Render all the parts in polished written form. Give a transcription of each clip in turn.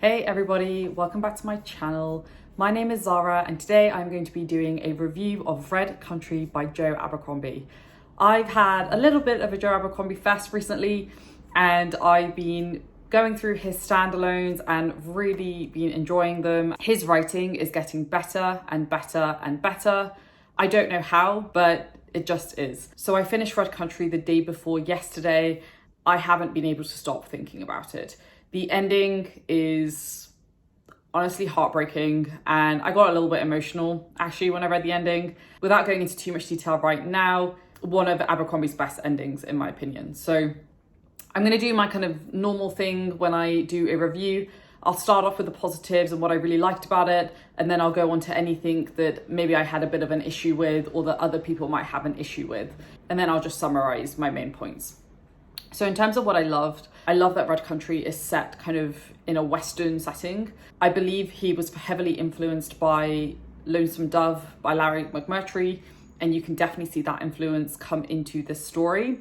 Hey everybody, welcome back to my channel. My name is Zara and today I'm going to be doing a review of Red Country by Joe Abercrombie. I've had a little bit of a Joe Abercrombie fest recently and I've been going through his standalones and really been enjoying them. His writing is getting better and better and better. I don't know how, but it just is. So I finished Red Country the day before yesterday. I haven't been able to stop thinking about it. The ending is honestly heartbreaking and I got a little bit emotional actually when I read the ending. Without going into too much detail right now, one of Abercrombie's best endings in my opinion. So I'm going to do my kind of normal thing when I do a review. I'll start off with the positives and what I really liked about it, and then I'll go on to anything that maybe I had a bit of an issue with or that other people might have an issue with. And then I'll just summarize my main points. So in terms of what I loved, I love that Red Country is set kind of in a Western setting. I believe he was heavily influenced by Lonesome Dove by Larry McMurtry, and you can definitely see that influence come into this story.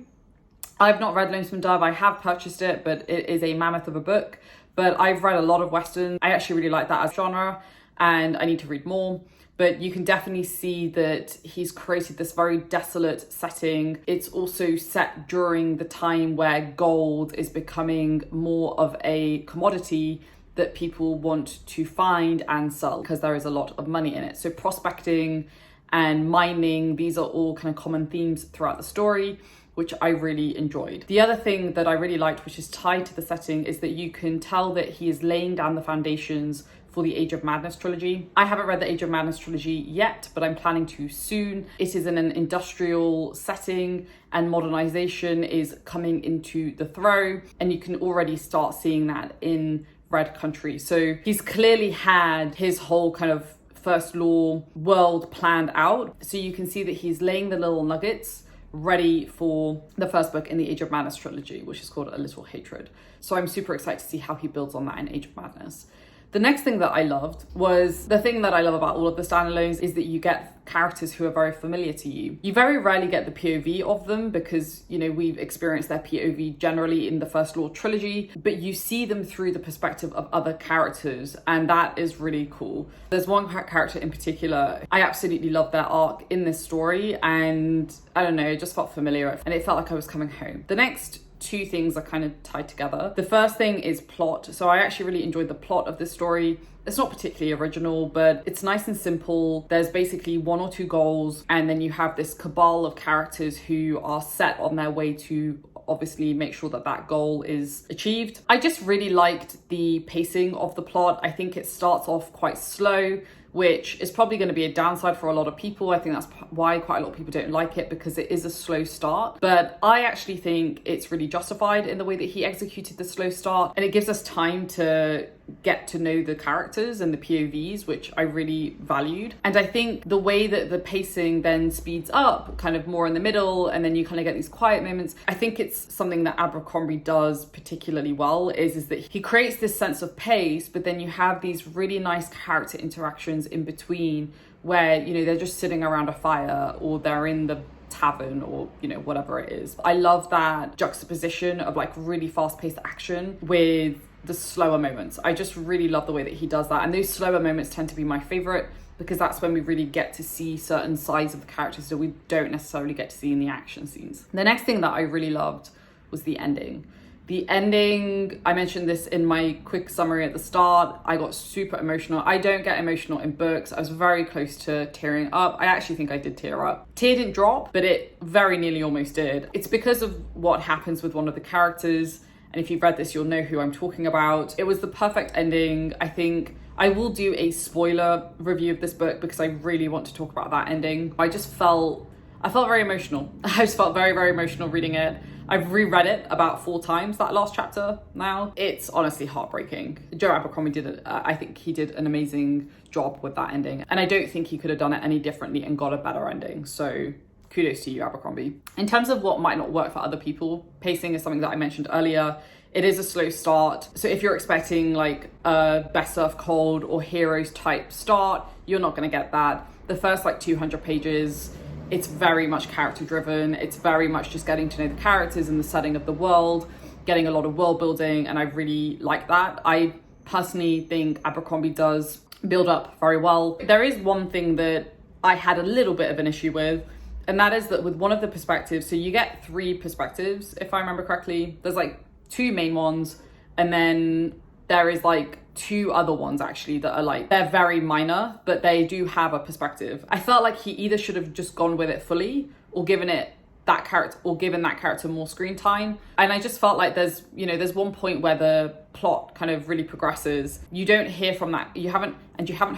I've not read Lonesome Dove, I have purchased it, but it is a mammoth of a book. But I've read a lot of Western. I actually really like that as genre and I need to read more. But you can definitely see that he's created this very desolate setting. It's also set during the time where gold is becoming more of a commodity that people want to find and sell because there is a lot of money in it. So prospecting and mining, these are all kind of common themes throughout the story, which I really enjoyed. The other thing that I really liked, which is tied to the setting, is that you can tell that he is laying down the foundations for the Age of Madness trilogy. I haven't read the Age of Madness trilogy yet, but I'm planning to soon. It is in an industrial setting and modernization is coming into the throw, and you can already start seeing that in Red Country. So he's clearly had his whole kind of First Law world planned out. So you can see that he's laying the little nuggets ready for the first book in the Age of Madness trilogy, which is called A Little Hatred. So I'm super excited to see how he builds on that in Age of Madness. The next thing that I loved was, the thing that I love about all of the standalones is that you get characters who are very familiar to you. You very rarely get the POV of them because, you know, we've experienced their POV generally in the First Law trilogy, but you see them through the perspective of other characters, and that is really cool. There's one character in particular, I absolutely love their arc in this story, and I don't know, it just felt familiar and it felt like I was coming home. The next two things are kind of tied together. The first thing is plot. So I actually really enjoyed the plot of this story. It's not particularly original, but it's nice and simple. There's basically one or two goals, and then you have this cabal of characters who are set on their way to obviously make sure that that goal is achieved. I just really liked the pacing of the plot. I think it starts off quite slow, which is probably going to be a downside for a lot of people. I think that's why quite a lot of people don't like it, because it is a slow start. But I actually think it's really justified in the way that he executed the slow start, and it gives us time to get to know the characters and the POVs, which I really valued. And I think the way that the pacing then speeds up kind of more in the middle, and then you kind of get these quiet moments, I think it's something that Abercrombie does particularly well, is that he creates this sense of pace, but then you have these really nice character interactions in between where, you know, they're just sitting around a fire or they're in the tavern or, you know, whatever it is. I love that juxtaposition of like really fast-paced action with the slower moments. I just really love the way that he does that, and those slower moments tend to be my favorite because that's when we really get to see certain sides of the characters that we don't necessarily get to see in the action scenes. The next thing that I really loved was the ending. The ending, I mentioned this in my quick summary at the start, I got super emotional. I don't get emotional in books. I was very close to tearing up. I actually think I did tear up. Tear didn't drop, but it very nearly almost did. It's because of what happens with one of the characters. And if you've read this, you'll know who I'm talking about. It was the perfect ending. I think I will do a spoiler review of this book because I really want to talk about that ending. I felt very emotional. I just felt very, very emotional reading it. I've reread it about 4 times, that last chapter now. It's honestly heartbreaking. Joe Abercrombie I think he did an amazing job with that ending. And I don't think he could have done it any differently and got a better ending. So kudos to you, Abercrombie. In terms of what might not work for other people, pacing is something that I mentioned earlier. It is a slow start. So if you're expecting like a Best Served Cold or Heroes type start, you're not gonna get that. The first like 200 pages, it's very much character driven. It's very much just getting to know the characters and the setting of the world, getting a lot of world building, and I really like that. I personally think Abercrombie does build up very well. There is one thing that I had a little bit of an issue with, and that is that with one of the perspectives, so you get 3 perspectives, if I remember correctly. There's like 2 main ones, and then there is like 2 other ones actually that are like, they're very minor, but they do have a perspective. I felt like he either should have just gone with it fully or given that character more screen time. And I just felt like there's one point where the plot kind of really progresses. You don't hear from that, you haven't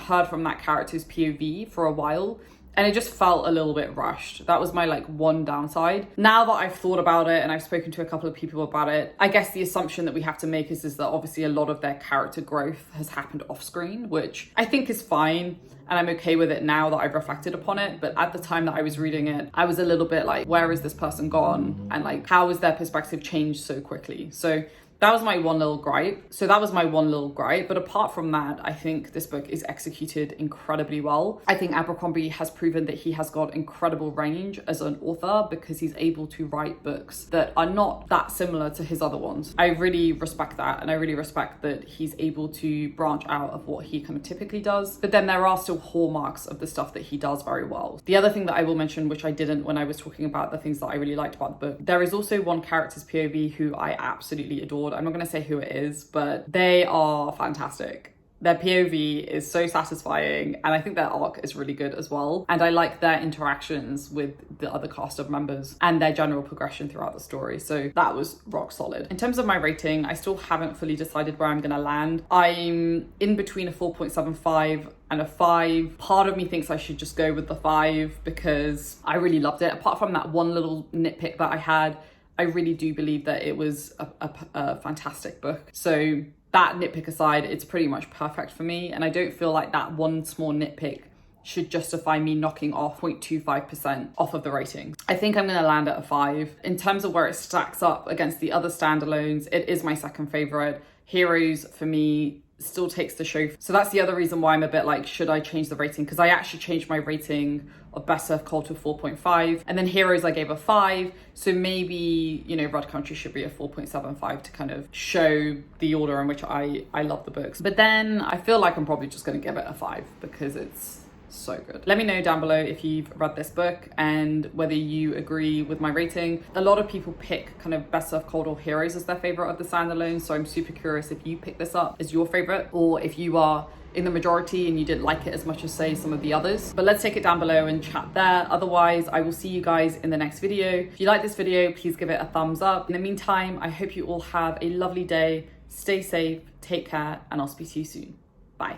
heard from that character's POV for a while. And it just felt a little bit rushed. That was my like one downside. Now that I've thought about it and I've spoken to a couple of people about it, I guess the assumption that we have to make is that obviously a lot of their character growth has happened off screen, which I think is fine. And I'm okay with it now that I've reflected upon it. But at the time that I was reading it, I was a little bit like, where is this person gone? And like, how has their perspective changed so quickly? So that was my one little gripe. But apart from that, I think this book is executed incredibly well. I think Abercrombie has proven that he has got incredible range as an author because he's able to write books that are not that similar to his other ones. I really respect that. And I really respect that he's able to branch out of what he kind of typically does. But then there are still hallmarks of the stuff that he does very well. The other thing that I will mention, which I didn't when I was talking about the things that I really liked about the book, there is also one character's POV who I absolutely adored. I'm not going to say who it is, but they are fantastic. Their POV is so satisfying, and I think their arc is really good as well. And I like their interactions with the other cast of members and their general progression throughout the story. So that was rock solid. In terms of my rating, I still haven't fully decided where I'm going to land. I'm in between a 4.75 and a 5. Part of me thinks I should just go with the 5 because I really loved it. Apart from that one little nitpick that I had, I really do believe that it was a fantastic book. So that nitpick aside, it's pretty much perfect for me. And I don't feel like that one small nitpick should justify me knocking off 0.25% off of the rating. I think I'm going to land at a 5. In terms of where it stacks up against the other standalones, it is my second favorite. Heroes, for me, still takes the show. So that's the other reason why I'm a bit like, should I change the rating? Because I actually changed my rating of Best Served Cold to 4.5, and then Heroes I gave a 5. So maybe, Red Country should be a 4.75 to kind of show the order in which I love the books. But then I feel like I'm probably just going to give it a 5 because it's so good. Let me know down below if you've read this book and whether you agree with my rating. A lot of people pick kind of Best Served Cold or Heroes as their favorite of the standalones, so I'm super curious if you pick this up as your favorite or if you are in the majority and you didn't like it as much as say some of the others. But let's take it down below and chat there. Otherwise, I will see you guys in the next video. If you like this video, please give it a thumbs up. In the meantime, I hope you all have a lovely day. Stay safe, take care, and I'll speak to you soon. Bye.